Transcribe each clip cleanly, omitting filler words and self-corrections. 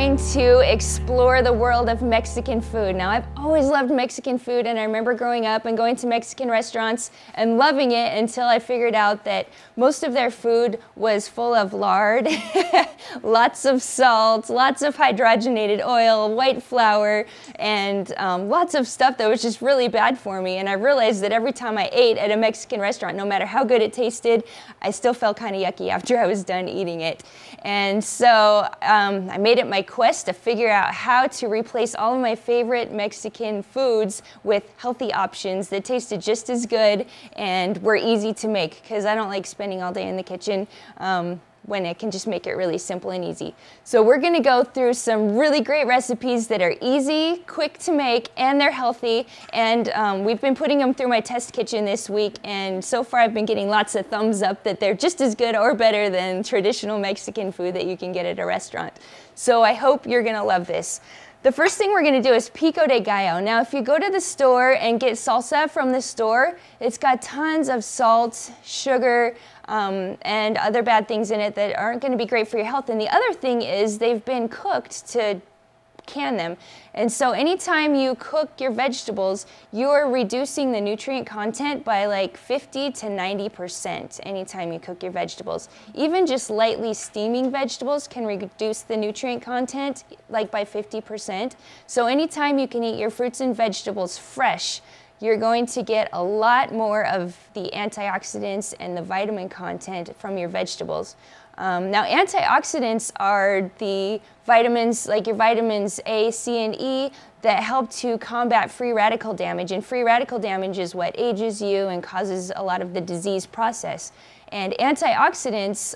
going to explore the world of Mexican food. Now, I've always loved Mexican food, and I remember growing up and going to Mexican restaurants and loving it until I figured out that most of their food was full of lard, lots of salt, lots of hydrogenated oil, white flour, and lots of stuff that was just really bad for me. And I realized that every time I ate at a Mexican restaurant, no matter how good it tasted, I still felt kind of yucky after I was done eating it. And so I made it my quest to figure out how to replace all of my favorite Mexican foods with healthy options that tasted just as good and were easy to make, because I don't like spending all day in the kitchen when I can just make it really simple and easy. So we're gonna go through some really great recipes that are easy, quick to make, and they're healthy. And we've been putting them through my test kitchen this week, and so far I've been getting lots of thumbs up that they're just as good or better than traditional Mexican food that you can get at a restaurant. So I hope you're gonna love this. The first thing we're gonna do is Pico de Gallo. Now, if you go to the store and get salsa from the store, it's got tons of salt, sugar, and other bad things in it that aren't gonna be great for your health. And the other thing is they've been cooked to can them. And so anytime you cook your vegetables, you're reducing the nutrient content by like 50 to 90% anytime you cook your vegetables. Even just lightly steaming vegetables can reduce the nutrient content like by 50%. So anytime you can eat your fruits and vegetables fresh, you're going to get a lot more of the antioxidants and the vitamin content from your vegetables. Now, antioxidants are the vitamins, like your vitamins A, C, and E, that help to combat free radical damage. And free radical damage is what ages you and causes a lot of the disease process. And antioxidants,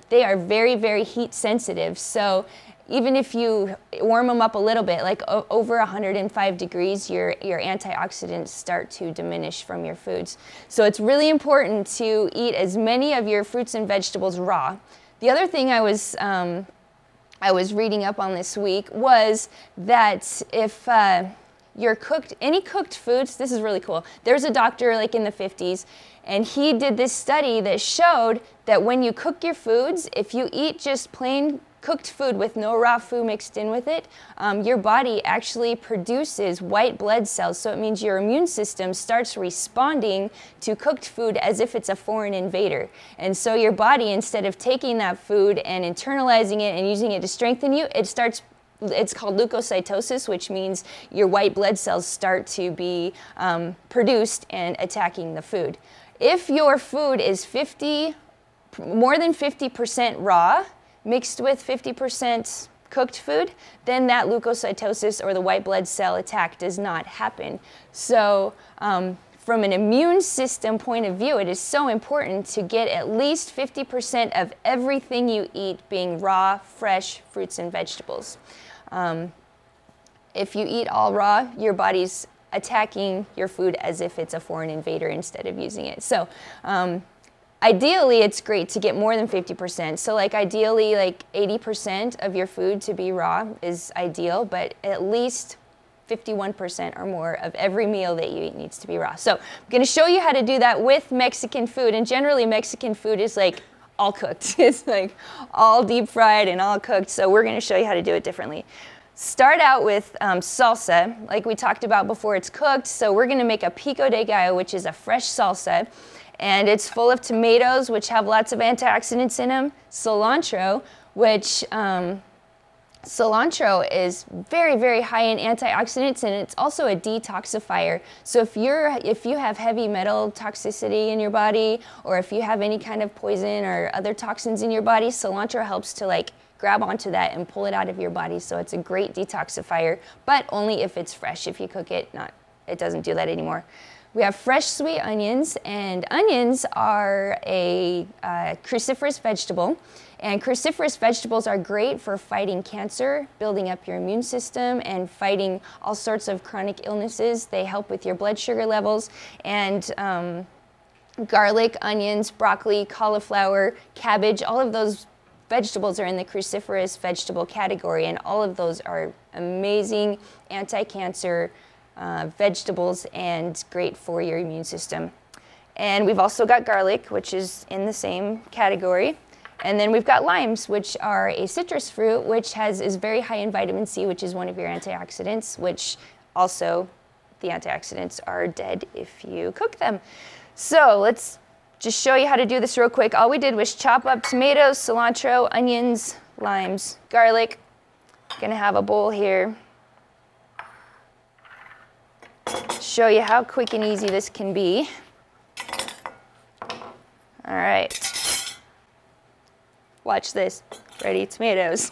they are very, very heat sensitive. So even if you warm them up a little bit, like over 105 degrees, your antioxidants start to diminish from your foods. So it's really important to eat as many of your fruits and vegetables raw. The other thing I was reading up on this week was that if you're any cooked foods, this is really cool. There's a doctor like in the 50s, and he did this study that showed that when you cook your foods, if you eat just plain cooked food with no raw food mixed in with it, your body actually produces white blood cells. So it means your immune system starts responding to cooked food as if it's a foreign invader. And so your body, instead of taking that food and internalizing it and using it to strengthen you, it's called leukocytosis, which means your white blood cells start to be produced and attacking the food. If your food is more than 50% raw, mixed with 50% cooked food, then that leukocytosis or the white blood cell attack does not happen. So from an immune system point of view, it is so important to get at least 50% of everything you eat being raw, fresh fruits and vegetables. If you eat all raw, your body's attacking your food as if it's a foreign invader instead of using it. So ideally, it's great to get more than 50%. So like ideally, like 80% of your food to be raw is ideal, but at least 51% or more of every meal that you eat needs to be raw. So I'm gonna show you how to do that with Mexican food. And generally, Mexican food is like all cooked. It's like all deep fried and all cooked. So we're gonna show you how to do it differently. Start out with salsa. Like we talked about before, it's cooked. So we're gonna make a Pico de Gallo, which is a fresh salsa. And it's full of tomatoes, which have lots of antioxidants in them. Cilantro, which cilantro is very, very high in antioxidants, and it's also a detoxifier. So if you have heavy metal toxicity in your body, or if you have any kind of poison or other toxins in your body, cilantro helps to like grab onto that and pull it out of your body. So it's a great detoxifier, but only if it's fresh. If you cook it, it doesn't do that anymore. We have fresh sweet onions, and onions are a cruciferous vegetable. And cruciferous vegetables are great for fighting cancer, building up your immune system, and fighting all sorts of chronic illnesses. They help with your blood sugar levels. And garlic, onions, broccoli, cauliflower, cabbage, all of those vegetables are in the cruciferous vegetable category, and all of those are amazing anti-cancer vegetables and great for your immune system. And we've also got garlic, which is in the same category. And then we've got limes, which are a citrus fruit, which is very high in vitamin C, which is one of your antioxidants, which also the antioxidants are dead if you cook them. So let's just show you how to do this real quick. All we did was chop up tomatoes, cilantro, onions, limes, garlic. Gonna have a bowl here. Show you how quick and easy this can be. All right. Watch this. Ready, tomatoes.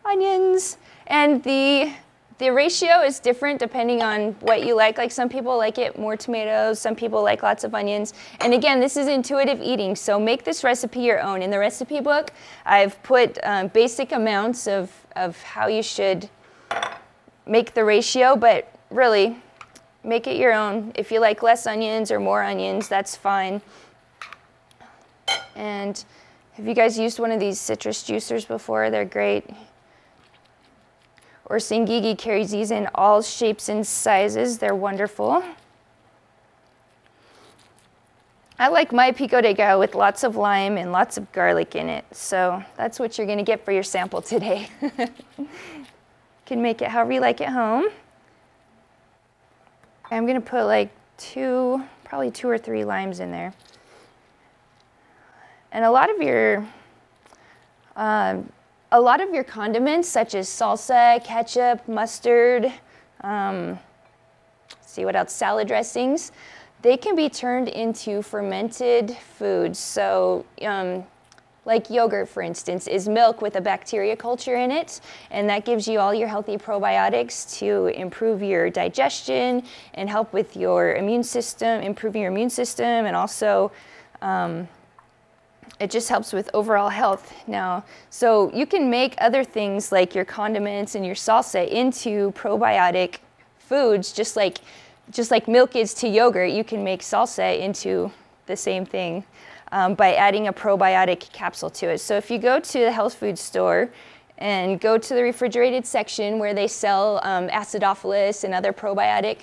Onions. And the ratio is different depending on what you like. Like some people like it more tomatoes, some people like lots of onions. And again, this is intuitive eating, so make this recipe your own. In the recipe book, I've put basic amounts of how you should make the ratio, but really make it your own. If you like less onions or more onions, that's fine. And have you guys used one of these citrus juicers before? They're great. Or Singigi carries these in all shapes and sizes. They're wonderful. I like my Pico de Gallo with lots of lime and lots of garlic in it. So that's what you're gonna get for your sample today. You can make it however you like at home. I'm gonna put like probably two or three limes in there. And a lot of your condiments, such as salsa, ketchup, mustard, see what else, salad dressings, they can be turned into fermented foods. So like yogurt, for instance, is milk with a bacteria culture in it, and that gives you all your healthy probiotics to improve your digestion and help with your immune system, improving your immune system, and also it just helps with overall health now. So you can make other things like your condiments and your salsa into probiotic foods, just like milk is to yogurt. You can make salsa into the same thing by adding a probiotic capsule to it. So if you go to the health food store and go to the refrigerated section where they sell acidophilus and other probiotic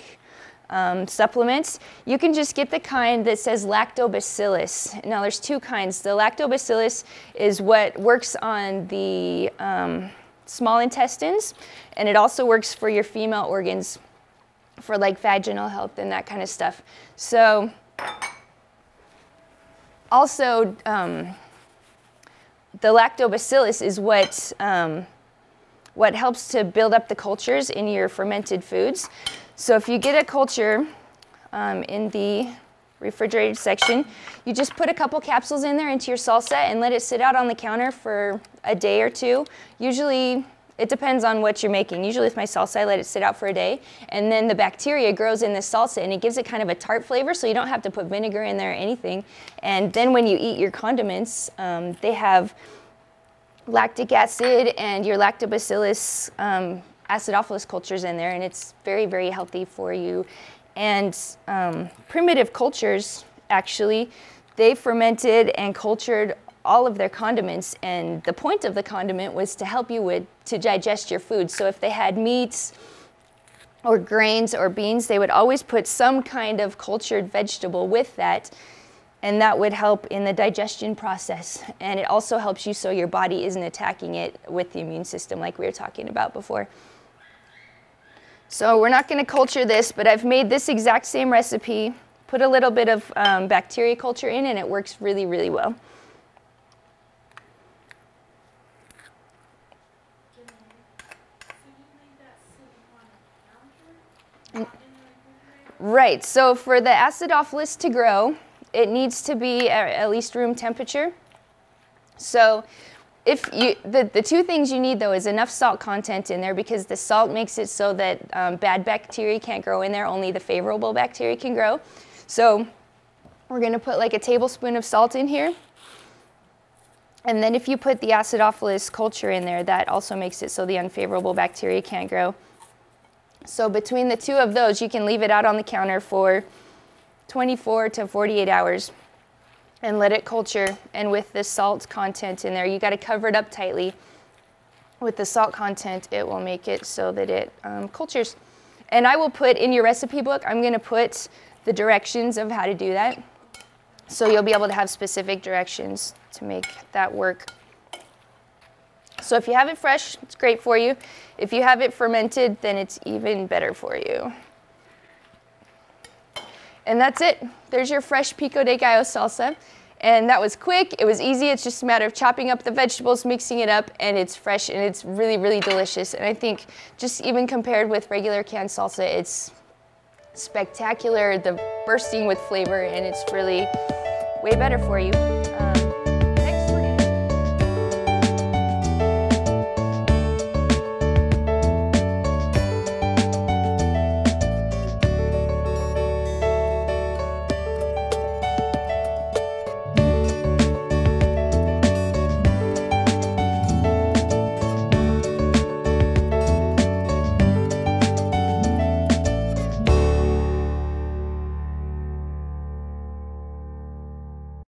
supplements, you can just get the kind that says lactobacillus. Now there's two kinds. The lactobacillus is what works on the small intestines, and it also works for your female organs for like vaginal health and that kind of stuff. So also the lactobacillus is what helps to build up the cultures in your fermented foods. So if you get a culture in the refrigerated section, you just put a couple capsules in there into your salsa and let it sit out on the counter for a day or two. Usually, it depends on what you're making. Usually with my salsa, I let it sit out for a day, and then the bacteria grows in the salsa and it gives it kind of a tart flavor, so you don't have to put vinegar in there or anything. And then when you eat your condiments, they have lactic acid and your lactobacillus acidophilus cultures in there, and it's very, very healthy for you. And primitive cultures, actually, they fermented and cultured all of their condiments, and the point of the condiment was to help you to digest your food. So if they had meats or grains or beans, they would always put some kind of cultured vegetable with that, and that would help in the digestion process. And it also helps you so your body isn't attacking it with the immune system like we were talking about before. So we're not going to culture this, but I've made this exact same recipe, put a little bit of bacteria culture in, and it works really, really well. Right, so for the acidophilus to grow, it needs to be at least room temperature. So if the two things you need, though, is enough salt content in there, because the salt makes it so that bad bacteria can't grow in there, only the favorable bacteria can grow. So we're going to put like a tablespoon of salt in here. And then if you put the acidophilus culture in there, that also makes it so the unfavorable bacteria can't grow. So between the two of those, you can leave it out on the counter for 24 to 48 hours and let it culture. And with the salt content in there, you got to cover it up tightly. With the salt content, it will make it so that it cultures. And I will put in your recipe book, I'm going to put the directions of how to do that. So you'll be able to have specific directions to make that work. So if you have it fresh, it's great for you. If you have it fermented, then it's even better for you. And that's it. There's your fresh Pico de Gallo salsa. And that was quick, it was easy, it's just a matter of chopping up the vegetables, mixing it up, and it's fresh and it's really, really delicious. And I think just even compared with regular canned salsa, it's spectacular, the bursting with flavor, and it's really way better for you.